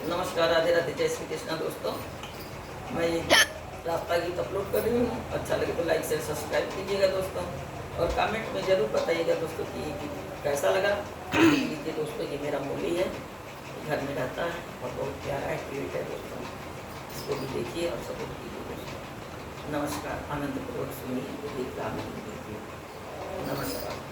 नमस्कार, राधे राधे, जय श्री कृष्णा दोस्तों। मैं रास्ता गीत अपलोड कर रही हूँ। अच्छा लगे तो लाइक शेयर सब्सक्राइब कीजिएगा दोस्तों, और कमेंट में ज़रूर बताइएगा दोस्तों कि ये गीत कैसा लगा। लीजिए दोस्तों, ये मेरा मूली है, घर में रहता है और बहुत प्यारा है, क्यूट है दोस्तों। इसको भी देखिए और सपोर्ट कीजिए दोस्तों। नमस्कार, आनंदपूर्वक सुनिए, गीत का आनंद लीजिए। नमस्कार।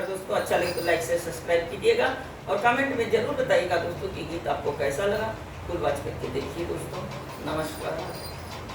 दोस्तों, अच्छा लगे तो लाइक से सब्सक्राइब कीजिएगा, और कमेंट में जरूर बताइएगा दोस्तों कि गीत आपको कैसा लगा। फुल वॉच करके देखिए दोस्तों। नमस्कार।